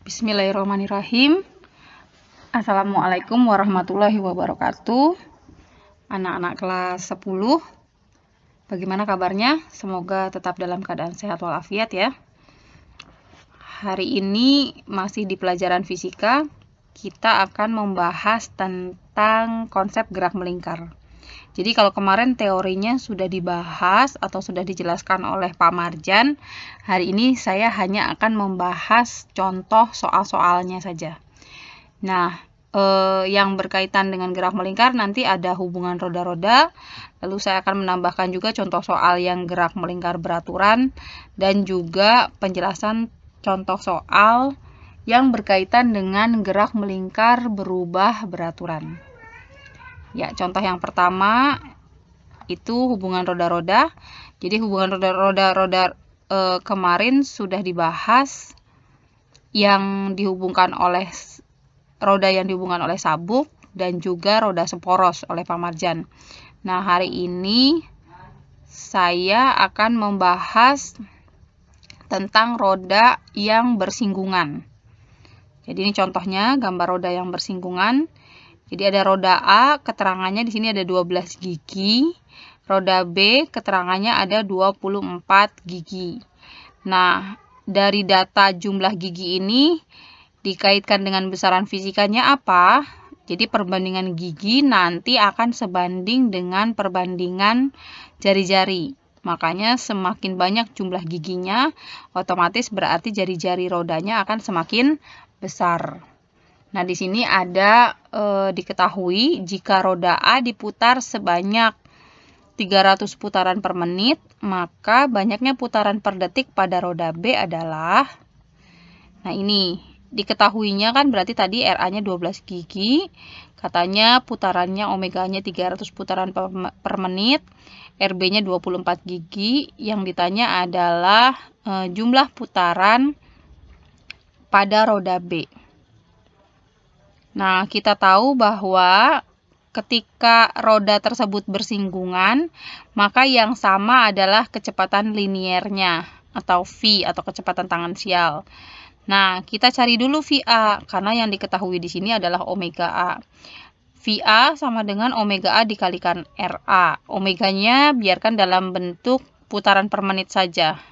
Bismillahirrahmanirrahim. Assalamualaikum warahmatullahi wabarakatuh. Anak-anak kelas 10, bagaimana kabarnya? Semoga tetap dalam keadaan sehat walafiat ya. Hari ini masih di pelajaran fisika, kita akan membahas tentang konsep gerak melingkar. Jadi kalau kemarin teorinya sudah dibahas atau sudah dijelaskan oleh Pak Marjan, hari ini saya hanya akan membahas contoh soal-soalnya saja. Nah, yang berkaitan dengan gerak melingkar nanti ada hubungan roda-roda, lalu saya akan menambahkan juga contoh soal yang gerak melingkar beraturan, dan juga penjelasan contoh soal yang berkaitan dengan gerak melingkar berubah beraturan. Ya, contoh yang pertama itu hubungan roda-roda. Jadi hubungan roda-roda kemarin sudah dibahas yang dihubungkan oleh roda yang dihubungkan oleh sabuk dan juga roda seporos oleh Pak Marjan. Nah, hari ini saya akan membahas tentang roda yang bersinggungan. Jadi ini contohnya gambar roda yang bersinggungan. Jadi ada roda A, keterangannya di sini ada 12 gigi. Roda B, keterangannya ada 24 gigi. Nah, dari data jumlah gigi ini dikaitkan dengan besaran fisikanya apa? Jadi perbandingan gigi nanti akan sebanding dengan perbandingan jari-jari. Makanya semakin banyak jumlah giginya, otomatis berarti jari-jari rodanya akan semakin besar. Nah, di sini ada diketahui jika roda A diputar sebanyak 300 putaran per menit, maka banyaknya putaran per detik pada roda B adalah, nah ini diketahuinya kan berarti tadi RA-nya 12 gigi, katanya putarannya omeganya 300 putaran per menit, RB-nya 24 gigi, yang ditanya adalah jumlah putaran pada roda B. Nah, kita tahu bahwa ketika roda tersebut bersinggungan, maka yang sama adalah kecepatan liniernya atau V atau kecepatan tangensial. Nah, kita cari dulu VA karena yang diketahui di sini adalah omega A. VA sama dengan omega A dikalikan RA. Omeganya biarkan dalam bentuk putaran per menit saja.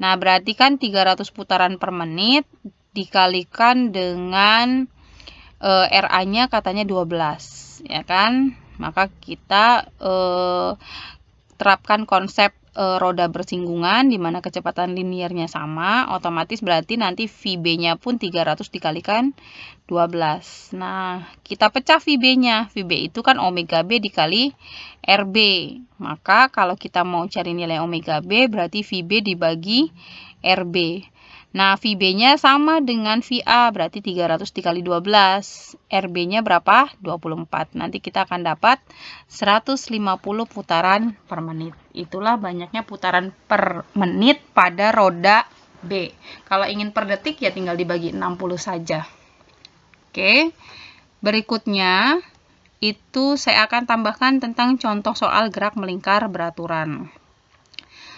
Nah, berarti kan 300 putaran per menit dikalikan dengan RA-nya katanya 12, ya kan? Maka kita terapkan konsep roda bersinggungan di mana kecepatan liniernya sama, otomatis berarti nanti VB-nya pun 300 dikalikan 12. Nah, kita pecah VB-nya. VB itu kan omega B dikali RB. Maka kalau kita mau cari nilai omega B berarti VB dibagi RB. Nah, VB-nya sama dengan VA, berarti 300 dikali 12. RB-nya berapa? 24. Nanti kita akan dapat 150 putaran per menit. Itulah banyaknya putaran per menit pada roda B. Kalau ingin per detik ya tinggal dibagi 60 saja. Oke. Berikutnya, itu saya akan tambahkan tentang contoh soal gerak melingkar beraturan.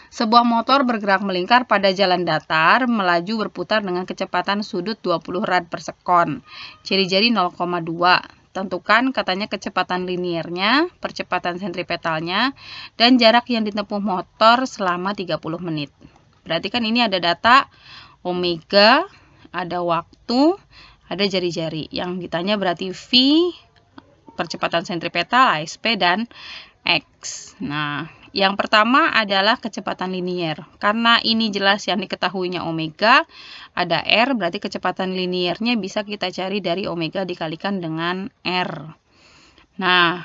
Sebuah motor bergerak melingkar pada jalan datar, melaju berputar dengan kecepatan sudut 20 rad per sekon. Ciri-ciri 0,2. Tentukan katanya kecepatan liniernya, percepatan sentripetalnya, dan jarak yang ditempuh motor selama 30 menit. Berarti kan ini ada data omega, ada waktu, ada jari-jari. Yang ditanya berarti V, percepatan sentripetal, ASP, dan X. Nah, yang pertama adalah kecepatan linier. Karena ini jelas yang diketahuinya omega, ada R, berarti kecepatan liniernya bisa kita cari dari omega dikalikan dengan R. Nah,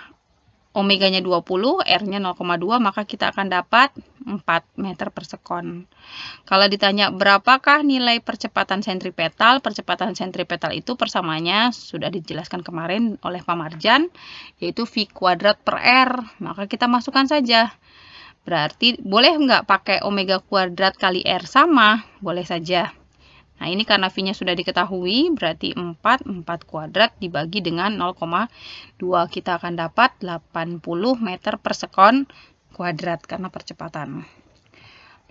omeganya 20, R-nya 0,2, maka kita akan dapat 4 meter per sekon. Kalau ditanya berapakah nilai percepatan sentripetal, percepatan sentripetal itu persamanya sudah dijelaskan kemarin oleh Pak Marjan, yaitu V kuadrat per R. Maka kita masukkan saja. Berarti boleh nggak pakai omega kuadrat kali R sama? Boleh saja. Nah, ini karena V-nya sudah diketahui, berarti 4 kuadrat dibagi dengan 0,2. Kita akan dapat 80 meter per sekon kuadrat karena percepatan.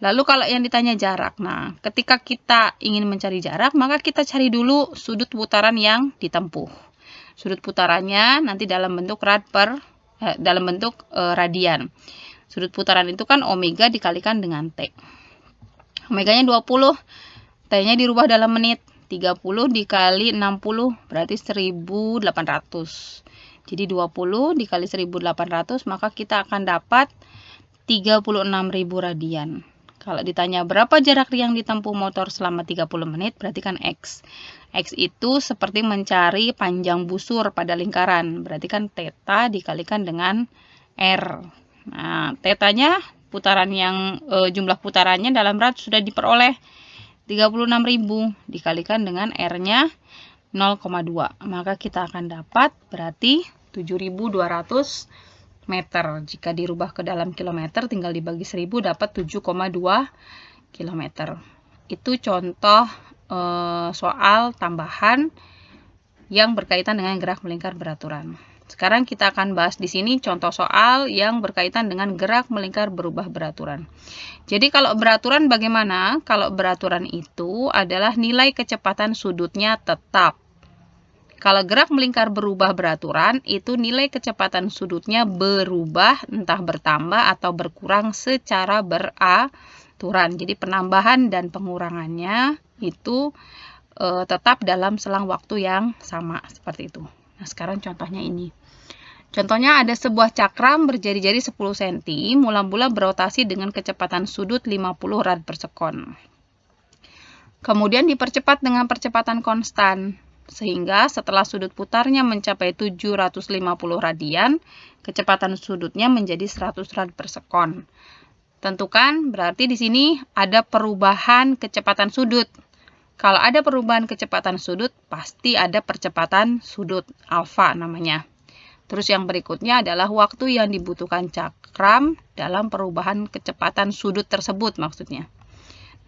Lalu kalau yang ditanya jarak, nah ketika kita ingin mencari jarak, maka kita cari dulu sudut putaran yang ditempuh. Sudut putarannya nanti dalam bentuk radian. Sudut putaran itu kan omega dikalikan dengan T. Omeganya 20, T-nya dirubah dalam menit. 30 dikali 60 berarti 1800. Jadi 20 dikali 1800, maka kita akan dapat 36.000 radian. Kalau ditanya berapa jarak yang ditempuh motor selama 30 menit, berarti kan X. X itu seperti mencari panjang busur pada lingkaran. Berarti kan theta dikalikan dengan R. Nah, tetanya putaran yang jumlah putarannya dalam rad sudah diperoleh 36.000 dikalikan dengan R-nya 0,2. Maka kita akan dapat berarti 7.200 meter. Jika dirubah ke dalam kilometer tinggal dibagi 1000 dapat 7,2 kilometer. Itu contoh soal tambahan yang berkaitan dengan gerak melingkar beraturan. Sekarang kita akan bahas di sini contoh soal yang berkaitan dengan gerak melingkar berubah beraturan. Jadi kalau beraturan bagaimana? Kalau beraturan itu adalah nilai kecepatan sudutnya tetap. Kalau gerak melingkar berubah beraturan, itu nilai kecepatan sudutnya berubah, entah bertambah atau berkurang secara beraturan. Jadi penambahan dan pengurangannya itu tetap dalam selang waktu yang sama, seperti itu. Nah, sekarang contohnya ini. Contohnya ada sebuah cakram berjari-jari 10 cm, mula-mula berotasi dengan kecepatan sudut 50 rad per sekon. Kemudian dipercepat dengan percepatan konstan. Sehingga setelah sudut putarnya mencapai 750 radian, kecepatan sudutnya menjadi 100 rad per sekon. Tentukan, berarti di sini ada perubahan kecepatan sudut. Kalau ada perubahan kecepatan sudut, pasti ada percepatan sudut, alfa namanya. Terus yang berikutnya adalah waktu yang dibutuhkan cakram dalam perubahan kecepatan sudut tersebut maksudnya.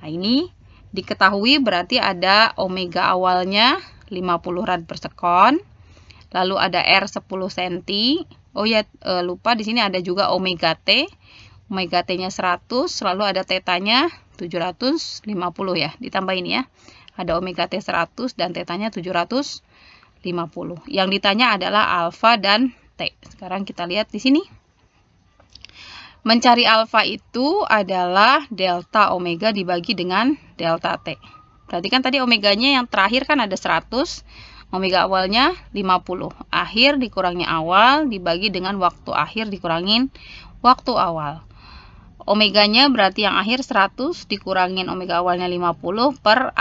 Nah, ini diketahui berarti ada omega awalnya 50 rad per sekon, lalu ada R 10 cm. Oh ya, lupa di sini ada juga omega T. Omega T-nya 100, lalu ada tetanya 750 ya. Ditambah ini ya. Ada omega T 100 dan tetanya 750. Yang ditanya adalah alfa dan T. Sekarang kita lihat di sini. Mencari alfa itu adalah delta omega dibagi dengan delta T. Berarti kan tadi omeganya yang terakhir kan ada 100, omega awalnya 50. Akhir dikurangin awal dibagi dengan waktu akhir dikurangin waktu awal. Omeganya berarti yang akhir 100 dikurangin omega awalnya 50 per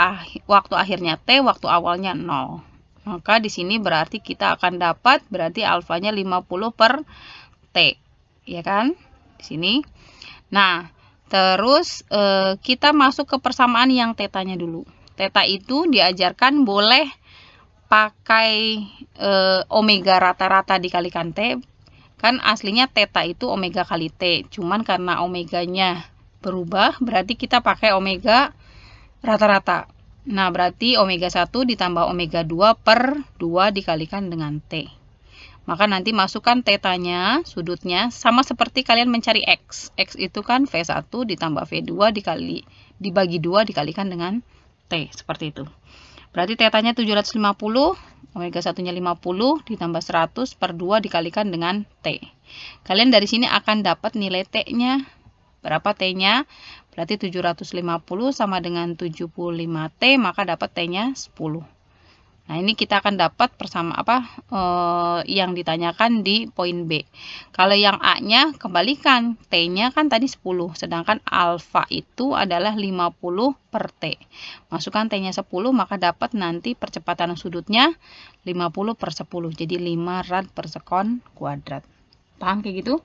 waktu akhirnya T, waktu awalnya 0. Maka di sini berarti kita akan dapat berarti alfanya 50 per T. Ya kan? Di sini. Nah, terus kita masuk ke persamaan yang tetanya dulu. Theta itu diajarkan boleh pakai omega rata-rata dikalikan T. Kan aslinya theta itu omega kali T. Cuman karena omeganya berubah, berarti kita pakai omega rata-rata. Nah, berarti omega 1 ditambah omega 2 per 2 dikalikan dengan T. Maka nanti masukkan tetanya, sudutnya, sama seperti kalian mencari X. X itu kan V1 ditambah V2 dibagi 2 dikalikan dengan T, seperti itu. Berarti tetanya 750, omega 1-nya 50, ditambah 100 per 2 dikalikan dengan T. Kalian dari sini akan dapat nilai T-nya. Berapa T-nya? Berarti 750 sama dengan 75T, maka dapat T-nya 10. Nah, ini kita akan dapat yang ditanyakan di poin B. Kalau yang A-nya kembalikan, T-nya kan tadi 10, sedangkan alfa itu adalah 50 per T. Masukkan T-nya 10, maka dapat nanti percepatan sudutnya 50 per 10, jadi 5 rad per sekon kuadrat. Paham kayak gitu?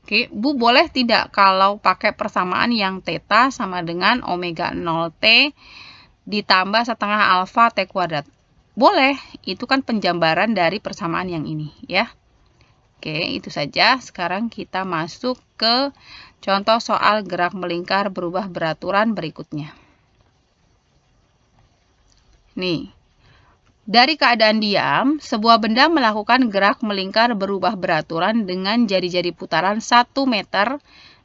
Oke, Bu boleh tidak kalau pakai persamaan yang theta sama dengan omega 0T ditambah setengah alfa T kuadrat? Boleh, itu kan penjambaran dari persamaan yang ini ya. Oke, itu saja. Sekarang kita masuk ke contoh soal gerak melingkar berubah beraturan berikutnya. Nih, dari keadaan diam, sebuah benda melakukan gerak melingkar berubah beraturan dengan jari-jari putaran 1 meter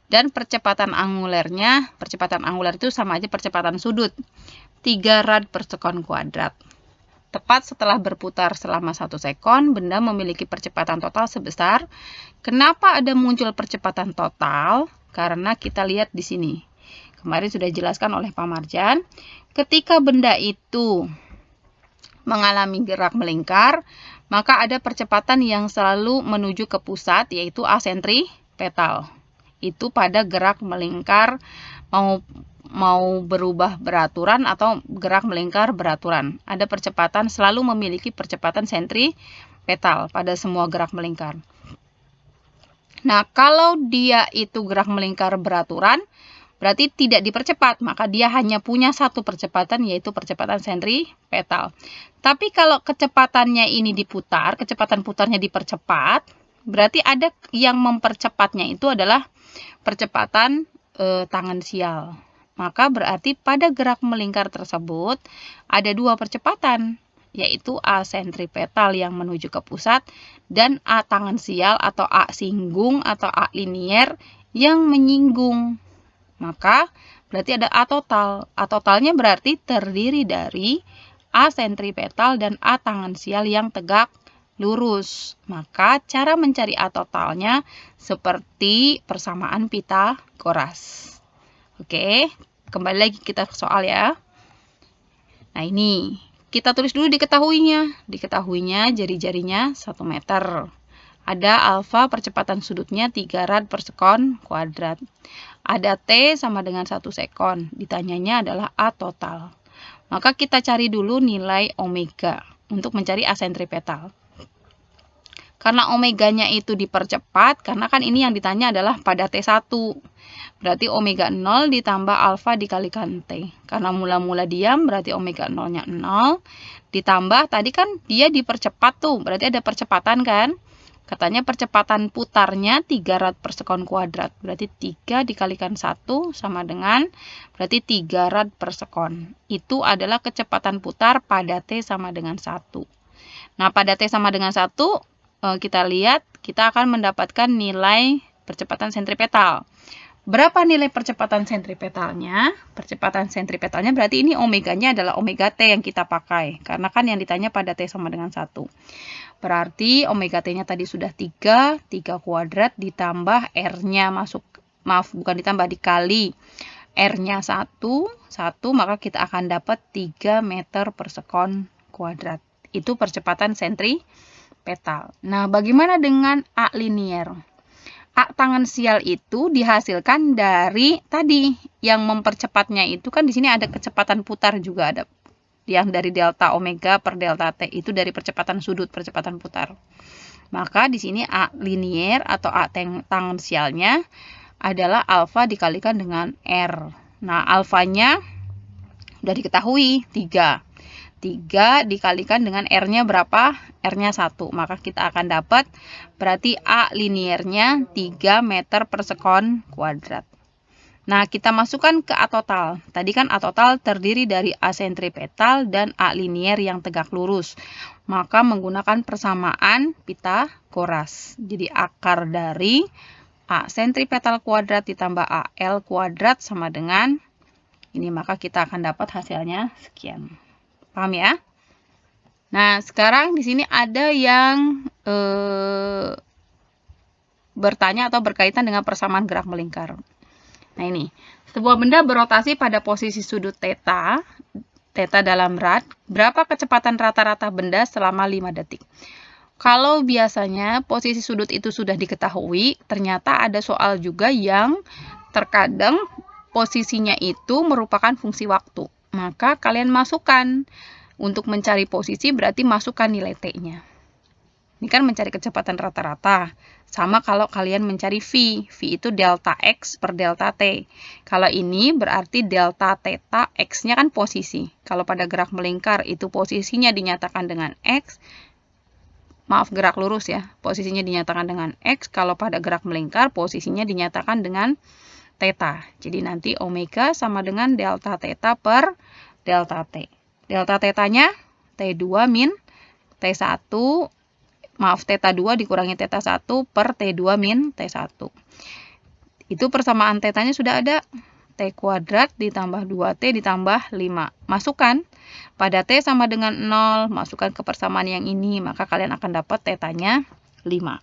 Dan percepatan angulernya, percepatan anguler itu sama aja percepatan sudut, 3 rad per sekon kuadrat. Tepat setelah berputar selama 1 sekon, benda memiliki percepatan total sebesar. Kenapa ada muncul percepatan total? Karena kita lihat di sini. Kemarin sudah dijelaskan oleh Pak Marjan, ketika benda itu mengalami gerak melingkar, maka ada percepatan yang selalu menuju ke pusat, yaitu asentripetal. Itu pada gerak melingkar mau berubah beraturan atau gerak melingkar beraturan. Ada percepatan, selalu memiliki percepatan sentripetal pada semua gerak melingkar. Nah, kalau dia itu gerak melingkar beraturan, berarti tidak dipercepat, maka dia hanya punya satu percepatan, yaitu percepatan sentripetal. Tapi kalau kecepatannya ini diputar, kecepatan putarnya dipercepat, berarti ada yang mempercepatnya itu adalah percepatan tangensial. Maka berarti pada gerak melingkar tersebut ada 2 percepatan, yaitu A sentripetal yang menuju ke pusat dan A tangensial atau A singgung atau A linier yang menyinggung. Maka berarti ada A total. A totalnya berarti terdiri dari A sentripetal dan A tangensial yang tegak lurus. Maka cara mencari A totalnya seperti persamaan Pitagoras. Oke, kembali lagi kita ke soal ya. Nah, ini kita tulis dulu diketahuinya. Diketahuinya jari-jarinya 1 meter. Ada alfa percepatan sudutnya 3 rad per sekon kuadrat. Ada T sama dengan 1 sekon. Ditanyanya adalah A total. Maka kita cari dulu nilai omega untuk mencari A sentripetal. Karena omeganya itu dipercepat, karena kan ini yang ditanya adalah pada T1. Berarti omega 0 ditambah alfa dikalikan T. Karena mula-mula diam, berarti omega 0-nya 0. Ditambah, tadi kan dia dipercepat tuh, berarti ada percepatan kan? Katanya percepatan putarnya 3 rad per sekon kuadrat. Berarti 3 dikalikan 1 sama dengan, berarti 3 rad per sekon. Itu adalah kecepatan putar pada T sama dengan 1. Nah, pada T sama dengan 1, kita lihat, kita akan mendapatkan nilai percepatan sentripetal. Berapa nilai percepatan sentripetalnya? Percepatan sentripetalnya berarti ini omeganya adalah omega T yang kita pakai. Karena kan yang ditanya pada T sama dengan 1. Berarti omega T-nya tadi sudah 3 kuadrat ditambah R-nya bukan ditambah, dikali. R-nya 1, maka kita akan dapat 3 meter per sekon kuadrat. Itu percepatan sentripetal. Nah, bagaimana dengan A linier? A tangensial itu dihasilkan dari tadi yang mempercepatnya itu kan di sini ada kecepatan putar juga, ada yang dari delta omega per delta T, itu dari percepatan sudut, percepatan putar. Maka di sini A linier atau A tangensialnya adalah alfa dikalikan dengan R. Nah, alfanya sudah diketahui 3. 3 dikalikan dengan R-nya berapa? R-nya 1. Maka kita akan dapat berarti A liniernya 3 meter per sekon kuadrat. Nah, kita masukkan ke A total. Tadi kan A total terdiri dari A sentripetal dan A linier yang tegak lurus. Maka menggunakan persamaan Pitagoras. Jadi akar dari A sentripetal kuadrat ditambah AL kuadrat sama dengan ini. Maka kita akan dapat hasilnya sekian. Paham ya? Nah, sekarang di sini ada yang bertanya atau berkaitan dengan persamaan gerak melingkar. Nah, ini. Sebuah benda berotasi pada posisi sudut theta dalam rad. Berapa kecepatan rata-rata benda selama 5 detik? Kalau biasanya posisi sudut itu sudah diketahui, ternyata ada soal juga yang terkadang posisinya itu merupakan fungsi waktu. Maka kalian masukkan untuk mencari posisi, berarti masukkan nilai T-nya. Ini kan mencari kecepatan rata-rata. Sama kalau kalian mencari V. V itu delta X per delta T. Kalau ini berarti delta theta, X-nya kan posisi. Kalau pada gerak melingkar itu posisinya dinyatakan dengan X. Maaf, gerak lurus ya. Posisinya dinyatakan dengan X. Kalau pada gerak melingkar posisinya dinyatakan dengan theta. Jadi nanti omega sama dengan delta theta per delta T. Delta theta-nya T2 min T1, maaf, theta 2 dikurangi theta 1 per T2 min T1. Itu persamaan tetanya sudah ada. T kuadrat ditambah 2T ditambah 5. Masukkan. Pada T sama dengan 0, masukkan ke persamaan yang ini, maka kalian akan dapat tetanya 5.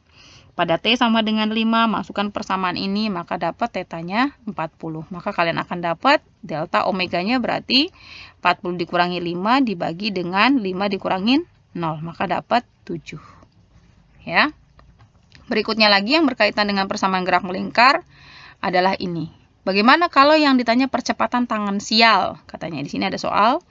Pada T sama dengan 5, masukkan persamaan ini, maka dapat tetanya 40. Maka kalian akan dapat delta omeganya berarti 40 dikurangi 5 dibagi dengan 5 dikurangin 0, maka dapat 7. Ya. Berikutnya lagi yang berkaitan dengan persamaan gerak melingkar adalah ini. Bagaimana kalau yang ditanya percepatan tangensial? Katanya di sini ada soal,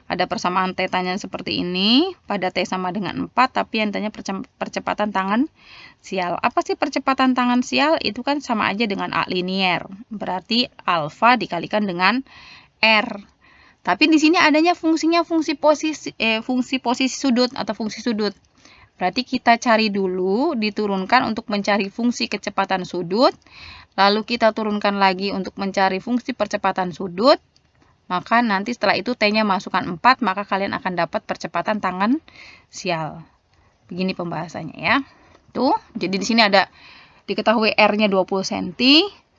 ada persamaan tetanya seperti ini, pada T sama dengan 4, tapi yang ditanya percepatan tangensial. Apa sih percepatan tangensial? Itu kan sama aja dengan A linier, berarti alfa dikalikan dengan R. Tapi di sini adanya fungsinya fungsi posisi sudut atau fungsi sudut. Berarti kita cari dulu, diturunkan untuk mencari fungsi kecepatan sudut, lalu kita turunkan lagi untuk mencari fungsi percepatan sudut, maka nanti setelah itu T-nya masukkan 4, maka kalian akan dapat percepatan tangensial. Begini pembahasannya ya. Tuh, jadi di sini ada diketahui R-nya 20 cm,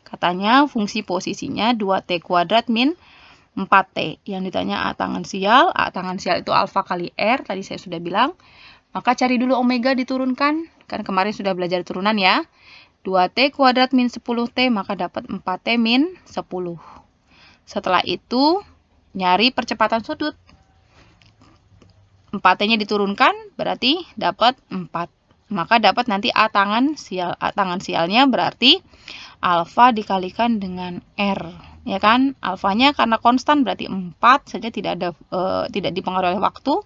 katanya fungsi posisinya 2T kuadrat min 4T. Yang ditanya A tangensial itu alfa kali R, tadi saya sudah bilang. Maka cari dulu omega diturunkan, kan kemarin sudah belajar turunan ya. 2T kuadrat min 10T, maka dapat 4T min 10. Setelah itu, nyari percepatan sudut. 4T-nya diturunkan, berarti dapat 4. Maka dapat nanti A tangensial. A tangensialnya berarti alfa dikalikan dengan R. Ya kan, alfanya karena konstan berarti 4 saja, tidak dipengaruhi oleh waktu.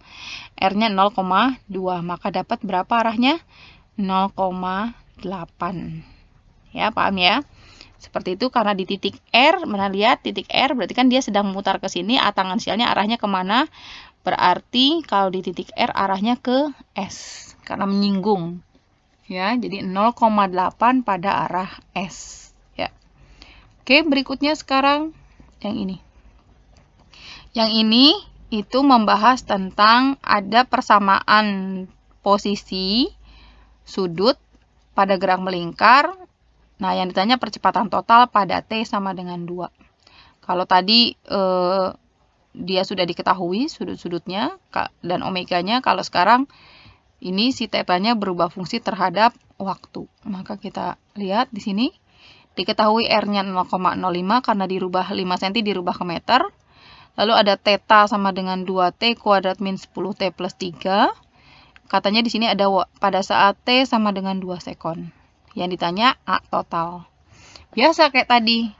R-nya 0,2, maka dapat berapa arahnya? 0,8. Ya, paham ya? Seperti itu karena di titik R, mana lihat titik R berarti kan dia sedang memutar ke sini, A tangensialnya arahnya kemana? Berarti kalau di titik R arahnya ke S karena menyinggung. Ya, jadi 0,8 pada arah S. Oke, berikutnya sekarang yang ini. Yang ini itu membahas tentang ada persamaan posisi sudut pada gerak melingkar. Nah, yang ditanya percepatan total pada T sama dengan 2. Kalau tadi dia sudah diketahui sudut-sudutnya dan omeganya, kalau sekarang ini si tetanya berubah fungsi terhadap waktu. Maka kita lihat di sini. Diketahui R-nya 0,05 karena dirubah 5 cm dirubah ke meter. Lalu ada θ sama dengan 2T kuadrat min 10T plus 3. Katanya di sini ada pada saat T sama dengan 2 sekon. Yang ditanya A total. Biasa kayak tadi.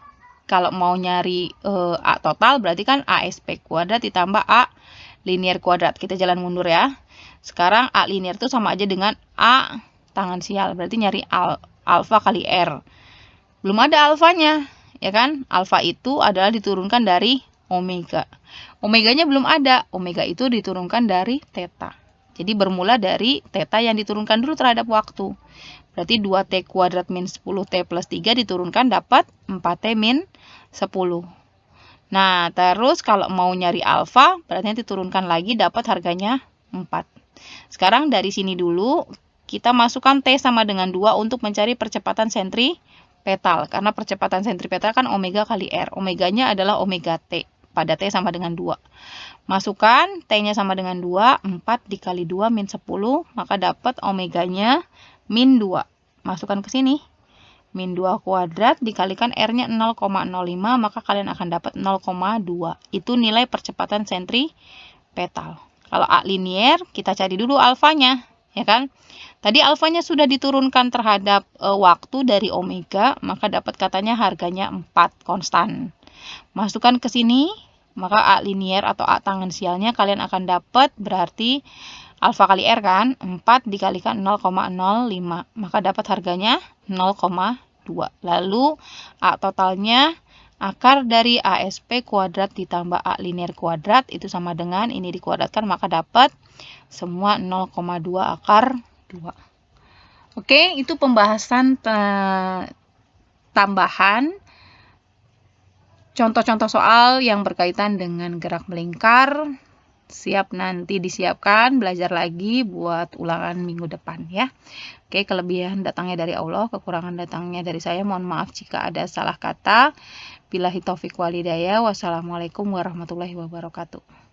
Kalau mau nyari A total berarti kan ASP kuadrat ditambah A linier kuadrat. Kita jalan mundur ya. Sekarang A linier itu sama aja dengan A tangensial. Berarti nyari alfa kali R. Belum ada alfanya, ya kan? Alfa itu adalah diturunkan dari omega. Omeganya belum ada. Omega itu diturunkan dari theta. Jadi bermula dari theta yang diturunkan dulu terhadap waktu. Berarti 2T kuadrat min 10T plus 3 diturunkan dapat 4T min 10. Nah, terus kalau mau nyari alfa, berarti diturunkan lagi dapat harganya 4. Sekarang dari sini dulu, kita masukkan T sama dengan 2 untuk mencari percepatan sentripetal. Karena percepatan sentripetal kan omega kali R. Omeganya adalah omega T. Pada T sama dengan 2. Masukkan, T-nya sama dengan 2. 4 dikali 2 min 10. Maka dapat omeganya min 2. Masukkan ke sini. Min 2 kuadrat dikalikan R-nya 0,05. Maka kalian akan dapat 0,2. Itu nilai percepatan sentripetal. Kalau A linier, kita cari dulu alfanya. Ya kan? Tadi alfanya sudah diturunkan terhadap waktu dari omega, maka dapat katanya harganya 4 konstan. Masukkan ke sini, maka A linier atau A tangensialnya kalian akan dapat berarti alfa kali R kan, 4 dikalikan 0,05, maka dapat harganya 0,2. Lalu A totalnya akar dari ASP kuadrat ditambah A linier kuadrat itu sama dengan ini dikuadratkan, maka dapat semua 0,2 akar 2. Oke, itu pembahasan tambahan contoh-contoh soal yang berkaitan dengan gerak melingkar Siap, nanti disiapkan belajar lagi buat ulangan minggu depan ya. Oke, kelebihan datangnya dari Allah, kekurangan datangnya dari saya. Mohon maaf jika ada salah kata. Billahi taufik walhidayah. Wassalamualaikum warahmatullahi wabarakatuh.